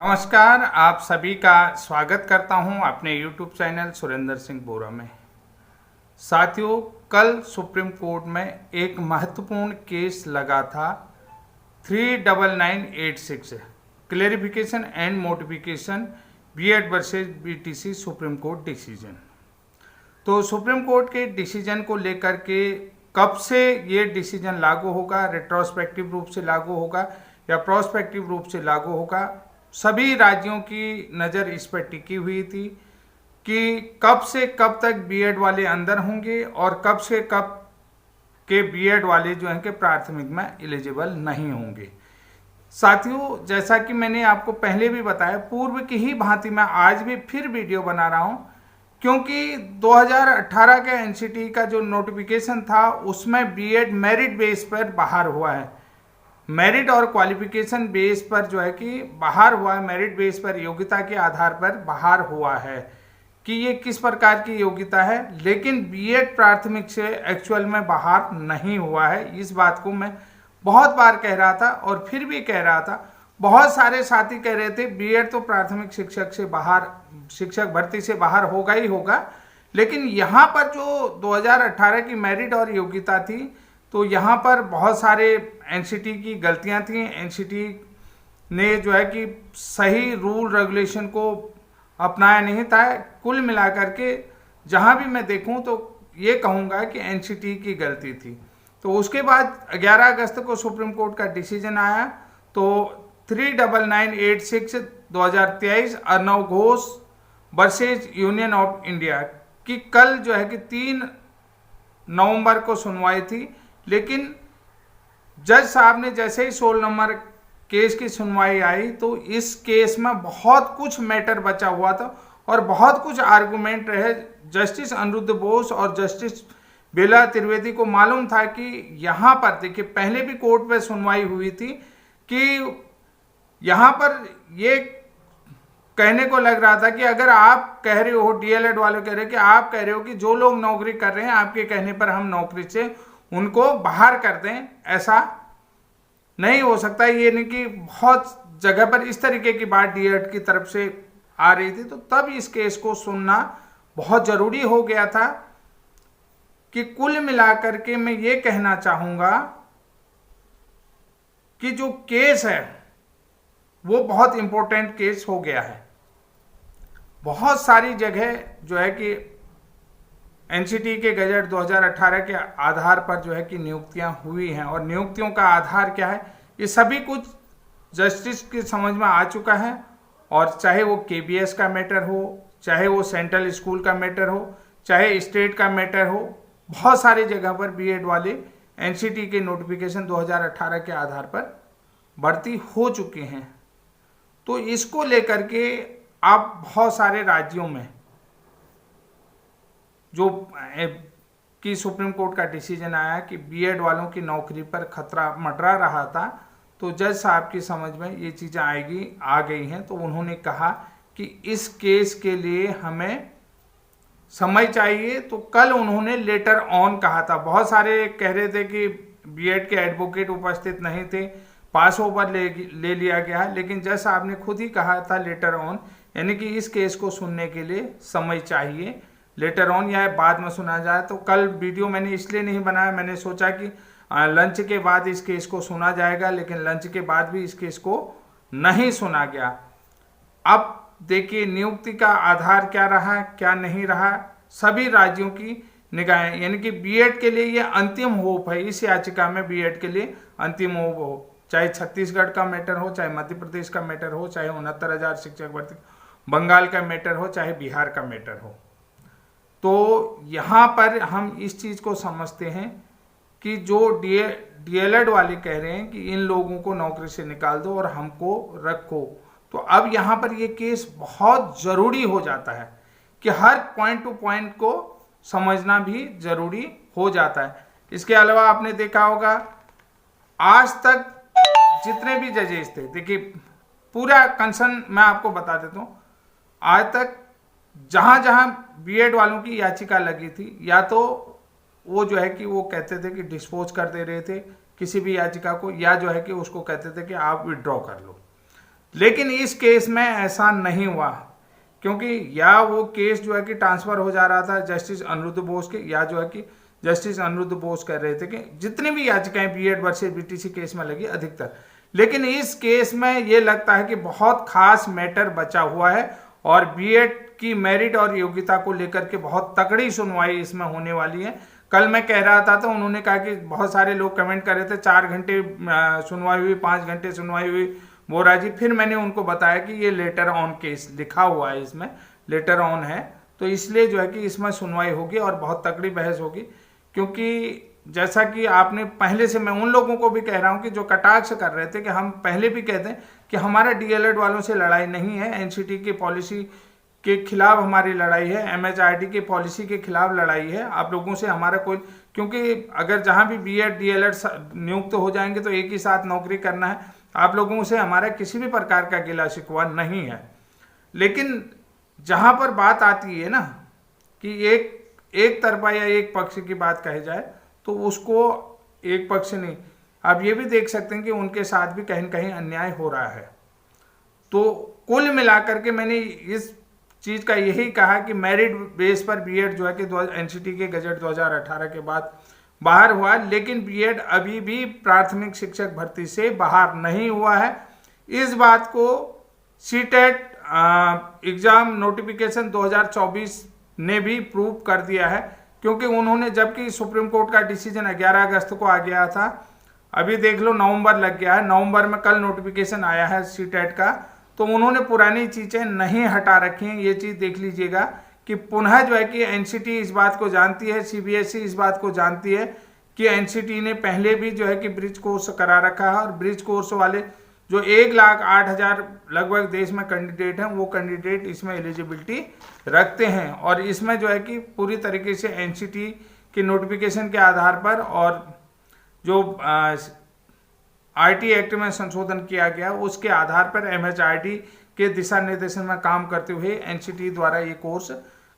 नमस्कार, आप सभी का स्वागत करता हूं अपने YouTube चैनल सुरेंद्र सिंह बोरा में। साथियों, कल सुप्रीम कोर्ट में एक महत्वपूर्ण केस लगा था 39986 clarification and modification BEd versus BTC Supreme Court decision. तो सुप्रीम कोर्ट के डिसीजन को लेकर के कब से ये डिसीजन लागू होगा, रेट्रोस्पेक्टिव रूप से लागू होगा या प्रोस्पेक्टिव रूप से लागू होगा, सभी राज्यों की नज़र इस पर टिकी हुई थी कि कब से कब तक बीएड वाले अंदर होंगे और कब से कब के बीएड वाले जो हैं कि प्राथमिक में एलिजिबल नहीं होंगे। साथियों, जैसा कि मैंने आपको पहले भी बताया, पूर्व की ही भांति मैं आज भी फिर वीडियो बना रहा हूं, क्योंकि 2018 के एनसीटी का जो नोटिफिकेशन था उसमें बीएड मेरिट बेस पर बाहर हुआ है। मेरिट और क्वालिफिकेशन बेस पर जो है कि बाहर हुआ है, मेरिट बेस पर योग्यता के आधार पर बाहर हुआ है कि ये किस प्रकार की योग्यता है, लेकिन बीएड प्राथमिक से एक्चुअल में बाहर नहीं हुआ है। इस बात को मैं बहुत बार कह रहा था और फिर भी कह रहा था। बहुत सारे साथी कह रहे थे बीएड तो प्राथमिक शिक्षक से बाहर, शिक्षक भर्ती से बाहर होगा ही होगा, लेकिन यहाँ पर जो 2018 की मेरिट और योग्यता थी तो यहाँ पर बहुत सारे एनसीटी की गलतियाँ थी। एनसीटी ने जो है कि सही रूल रेगुलेशन को अपनाया नहीं था। कुल मिलाकर के जहाँ भी मैं देखूँ तो ये कहूँगा कि एनसीटी की गलती थी। तो उसके बाद 11 अगस्त को सुप्रीम कोर्ट का डिसीजन आया। तो 39986 2023 Arnav Ghosh versus union of India की कल जो है कि 3 नवंबर को सुनवाई थी, लेकिन जज साहब ने जैसे ही 16 नंबर केस की सुनवाई आई तो इस केस में बहुत कुछ मैटर बचा हुआ था और बहुत कुछ आर्गुमेंट रहे। जस्टिस अनिरुद्ध बोस और जस्टिस बेला त्रिवेदी को मालूम था कि यहाँ पर देखिए, पहले भी कोर्ट में सुनवाई हुई थी कि यहाँ पर ये कहने को लग रहा था कि अगर आप कह रहे हो, डीएलएड वाले कह रहे हैं कि आप कह रहे हो कि जो लोग नौकरी कर रहे हैं आपके कहने पर हम नौकरी से उनको बाहर कर दें, ऐसा नहीं हो सकता। ये नहीं कि बहुत जगह पर इस तरीके की बात डीएलएड की तरफ से आ रही थी, तो तब इस केस को सुनना बहुत जरूरी हो गया था। कि कुल मिलाकर के मैं ये कहना चाहूंगा कि जो केस है वो बहुत इंपॉर्टेंट केस हो गया है। बहुत सारी जगह जो है कि एनसीटी के गजट 2018 के आधार पर जो है कि नियुक्तियां हुई हैं, और नियुक्तियों का आधार क्या है ये सभी कुछ जस्टिस की समझ में आ चुका है। और चाहे वो केबीएस का मैटर हो, चाहे वो सेंट्रल स्कूल का मैटर हो, चाहे स्टेट का मैटर हो, बहुत सारी जगह पर बीएड वाले एनसीटी के नोटिफिकेशन 2018 के आधार पर भर्ती हो चुके हैं। तो इसको लेकर के आप बहुत सारे राज्यों में जो कि सुप्रीम कोर्ट का डिसीजन आया कि बीएड वालों की नौकरी पर खतरा मंडरा रहा था, तो जज साहब की समझ में ये चीज़ें आ गई हैं। तो उन्होंने कहा कि इस केस के लिए हमें समय चाहिए। तो कल उन्होंने लेटर ऑन कहा था। बहुत सारे कह रहे थे कि बीएड के एडवोकेट उपस्थित नहीं थे, पास ओवर ले लिया गया है, लेकिन जज साहब ने खुद ही कहा था लेटर ऑन, यानी कि इस केस को सुनने के लिए समय चाहिए। लेटर ऑन या बाद में सुना जाए। तो कल वीडियो मैंने इसलिए नहीं बनाया, मैंने सोचा कि लंच के बाद इस केस को सुना जाएगा, लेकिन लंच के बाद भी इस केस को नहीं सुना गया। अब देखिए नियुक्ति का आधार क्या रहा क्या नहीं रहा, सभी राज्यों की निगाहें, यानी कि बीएड के लिए ये अंतिम होप है। इस याचिका में बीएड के लिए अंतिम होप हो, चाहे छत्तीसगढ़ का मैटर हो, चाहे मध्य प्रदेश का मैटर हो, चाहे 69,000 शिक्षक भर्ती, बंगाल का मैटर हो, चाहे बिहार का मैटर हो। तो यहाँ पर हम इस चीज़ को समझते हैं कि जो डीएलएड वाले कह रहे हैं कि इन लोगों को नौकरी से निकाल दो और हमको रखो, तो अब यहाँ पर ये केस बहुत ज़रूरी हो जाता है कि हर पॉइंट टू पॉइंट को समझना भी ज़रूरी हो जाता है। इसके अलावा आपने देखा होगा आज तक जितने भी जजेस थे, देखिए पूरा कंसर्न मैं आपको बता देता हूँ, आज तक जहाँ जहाँ बीएड वालों की याचिका लगी थी, या तो वो जो है कि वो कहते थे कि डिस्पोज कर दे रहे थे किसी भी याचिका को, या जो है कि उसको कहते थे कि आप विड्रॉ कर लो। लेकिन इस केस में ऐसा नहीं हुआ, क्योंकि या वो केस जो है कि ट्रांसफर हो जा रहा था जस्टिस अनिरुद्ध बोस के, या जो है कि जस्टिस अनिरुद्ध बोस कह रहे थे कि जितनी भी याचिकाएं बीएड वर्सेस बीटीसी केस में लगी अधिकतर, लेकिन इस केस में ये लगता है कि बहुत खास मैटर बचा हुआ है और बीएड की मेरिट और योग्यता को लेकर के बहुत तगड़ी सुनवाई इसमें होने वाली है। कल मैं कह रहा था तो उन्होंने कहा कि बहुत सारे लोग कमेंट कर रहे थे 4 घंटे सुनवाई हुई, 5 घंटे सुनवाई हुई बोरा जी। फिर मैंने उनको बताया कि ये लेटर ऑन केस लिखा हुआ है, इसमें लेटर ऑन है, तो इसलिए जो है कि इसमें सुनवाई होगी और बहुत तगड़ी बहस होगी। क्योंकि जैसा कि आपने पहले से, मैं उन लोगों को भी कह रहा हूं कि जो कटाक्ष कर रहे थे कि हम पहले भी कहते हैं कि हमारा डीएलएड वालों से लड़ाई नहीं है, एनसीटी की पॉलिसी के खिलाफ हमारी लड़ाई है, एमएचआरडी की पॉलिसी के खिलाफ लड़ाई है। आप लोगों से हमारा कोई, क्योंकि अगर जहां भी बीएड डीएलएड नियुक्त हो जाएंगे तो एक ही साथ नौकरी करना है, आप लोगों से हमारा किसी भी प्रकार का गिला शिकवा नहीं है। लेकिन जहां पर बात आती है ना कि एक तरफा या एक पक्ष की बात कही जाए तो उसको एक पक्ष नहीं, आप ये भी देख सकते हैं कि उनके साथ भी कहीं न कहीं अन्याय हो रहा है। तो कुल मिलाकर के मैंने इस चीज का यही कहा कि मेरिट बेस पर बीएड जो है कि एनसीटी के गजट 2018 के बाद बाहर हुआ, लेकिन बीएड अभी भी प्राथमिक शिक्षक भर्ती से बाहर नहीं हुआ है। इस बात को सीटेट एग्जाम नोटिफिकेशन 2024 ने भी प्रूव कर दिया है, क्योंकि उन्होंने, जबकि सुप्रीम कोर्ट का डिसीजन 11 अगस्त को आ गया था, अभी देख लो नवंबर लग गया है, नवंबर में कल नोटिफिकेशन आया है सीटेट का, तो उन्होंने पुरानी चीजें नहीं हटा रखी हैं। ये चीज देख लीजिएगा कि पुनः जो है कि एनसीटी इस बात को जानती है, सीबीएसई इस बात को जानती है कि एनसीटी ने पहले भी जो है कि ब्रिज कोर्स करा रखा है, और ब्रिज कोर्स वाले जो 1,08,000 लगभग देश में कैंडिडेट हैं, वो कैंडिडेट इसमें एलिजिबिलिटी रखते हैं। और इसमें जो है कि पूरी तरीके से एनसीटी के नोटिफिकेशन के आधार पर और जो आईटी एक्ट में संशोधन किया गया उसके आधार पर एमएचआरडी के दिशा निर्देशन में काम करते हुए एनसीटी द्वारा ये कोर्स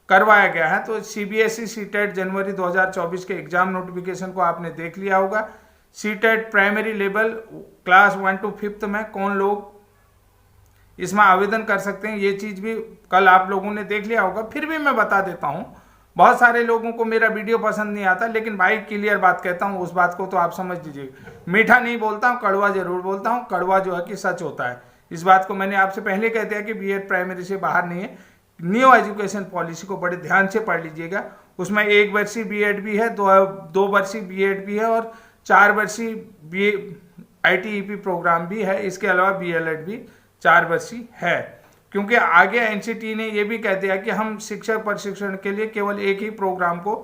करवाया गया है। तो सीबीएसई सीटेट जनवरी 2024 के एग्जाम नोटिफिकेशन को आपने देख लिया होगा। CTET primary level class 1 to 5 में कौन लोग इसमें आवेदन कर सकते हैं, ये चीज भी कल आप लोगों ने देख लिया होगा। फिर भी मैं बता देता हूं, बहुत सारे लोगों को मेरा वीडियो पसंद नहीं आता, लेकिन भाई क्लियर बात कहता हूं, उस बात को तो आप समझ लीजिए। मीठा नहीं बोलता हूं, कड़वा जरूर बोलता हूं, कड़वा जो है कि सच होता है। इस बात को मैंने आपसे पहले कह दिया कि बीएड प्राइमरी से बाहर नहीं है। न्यू एजुकेशन पॉलिसी को बड़े ध्यान से पढ़ लीजिएगा, उसमें 1 वर्षीय बीएड भी है, 2 वर्षीय बीएड भी है और 4 वर्षीय आईटीईपी प्रोग्राम भी है। इसके अलावा बीएलएड भी 4 वर्षीय है, क्योंकि आगे एनसीटी ने यह भी कह दिया कि हम शिक्षक प्रशिक्षण के लिए केवल एक ही प्रोग्राम को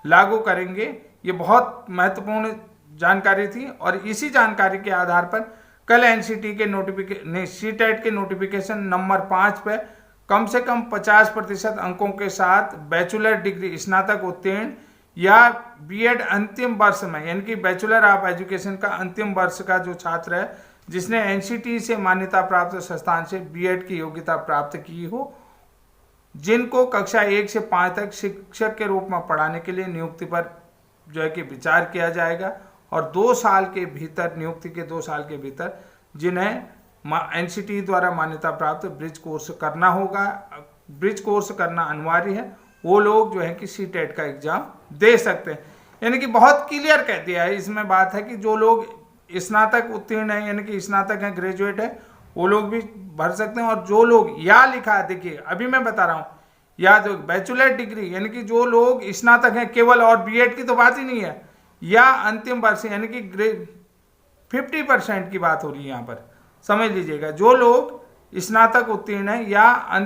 लागू करेंगे। ये बहुत महत्वपूर्ण जानकारी थी और इसी जानकारी के आधार पर कल एनसीटी के सीटेट के नोटिफिकेशन नंबर 5 पे कम से कम 50% अंकों के साथ बैचलर डिग्री, स्नातक उत्तीर्ण या बीएड अंतिम वर्ष में, यानी कि बैचलर ऑफ एजुकेशन का अंतिम वर्ष का जो छात्र है जिसने एनसीटी से मान्यता प्राप्त संस्थान से बीएड की योग्यता प्राप्त की हो, जिनको कक्षा 1 से 5 तक शिक्षक के रूप में पढ़ाने के लिए नियुक्ति पर जो है कि विचार किया जाएगा। और 2 साल के भीतर, नियुक्ति के 2 साल के भीतर जिन्हें एनसीटी द्वारा मान्यता प्राप्त ब्रिज कोर्स करना होगा, ब्रिज कोर्स करना अनिवार्य है, वो लोग जो है कि सीटेट का एग्जाम दे सकते हैं। यानी कि बहुत क्लियर कह दिया है इसमें बात है कि जो लोग स्नातक उत्तीर्ण है, यानी कि स्नातक है, ग्रेजुएट है, वो लोग भी भर सकते हैं। और जो लोग, या लिखा है, देखिए अभी मैं बता रहा हूं, या जो बैचलर डिग्री, यानी कि जो लोग स्नातक हैं केवल, और बीएड की तो बात ही नहीं है, या अंतिम वर्ष, यानी कि 50% की बात हो रही है यहां पर, समझ लीजिएगा। जो लोग स्नातक उत्तीर्ण है या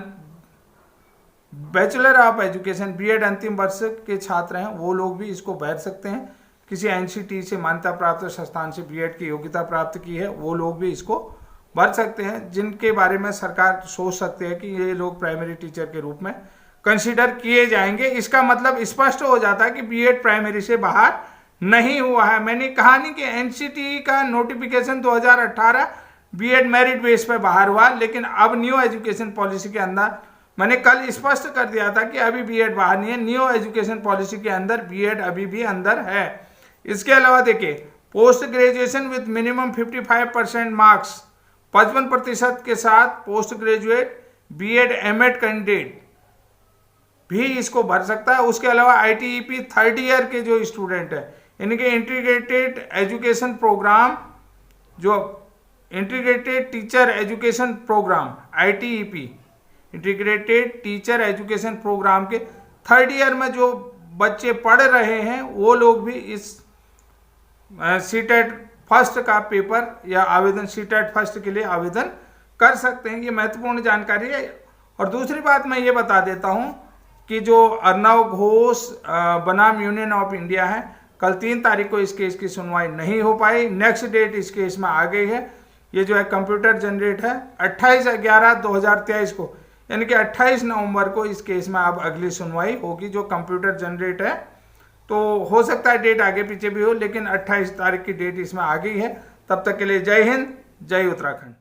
बैचलर ऑफ एजुकेशन बीएड अंतिम वर्ष के छात्र हैं, वो लोग भी इसको भर सकते हैं। किसी एनसीटी से मान्यता प्राप्त संस्थान से बीएड की योग्यता प्राप्त की है, वो लोग भी इसको भर सकते हैं, जिनके बारे में सरकार सोच सकते हैं कि ये लोग प्राइमरी टीचर के रूप में कंसीडर किए जाएंगे। इसका मतलब स्पष्ट हो जाता है कि बीएड प्राइमरी से बाहर नहीं हुआ है। मैंने कहा नहीं कि एनसीटी का नोटिफिकेशन 2018 बीएड मेरिट बेस पर बाहर हुआ, लेकिन अब न्यू एजुकेशन पॉलिसी के अंदर मैंने कल स्पष्ट कर दिया था कि अभी बीएड बाहर नहीं है, न्यू एजुकेशन पॉलिसी के अंदर बीएड अभी भी अंदर है। इसके अलावा देखिए, post graduation with minimum 55% marks 55% के साथ post graduate BEd MEd candidate भी इसको भर सकता है। उसके अलावा आईटीईपी 3rd ईयर के जो स्टूडेंट है, इनके इंटीग्रेटेड एजुकेशन प्रोग्राम, जो integrated teacher education programme ITEP, integrated teacher education programme के 3rd ईयर में जो बच्चे पढ़ रहे हैं वो लोग भी इस सीटेट फर्स्ट का पेपर या आवेदन सीटेट फर्स्ट के लिए आवेदन कर सकते हैं। ये महत्वपूर्ण जानकारी है। और दूसरी बात मैं ये बता देता हूँ कि जो अर्नव घोष बनाम यूनियन ऑफ इंडिया है, कल 3 तारीख को इस केस की सुनवाई नहीं हो पाई। नेक्स्ट डेट इस केस में आ गई है। ये जो है कंप्यूटर जनरेट है 28/11/2023 को, यानी कि 28 नवंबर को इस केस में अब अगली सुनवाई होगी जो कंप्यूटर जनरेट है। तो हो सकता है डेट आगे पीछे भी हो, लेकिन 28 तारीख की डेट इसमें आ गई है। तब तक के लिए जय हिंद, जय उत्तराखंड।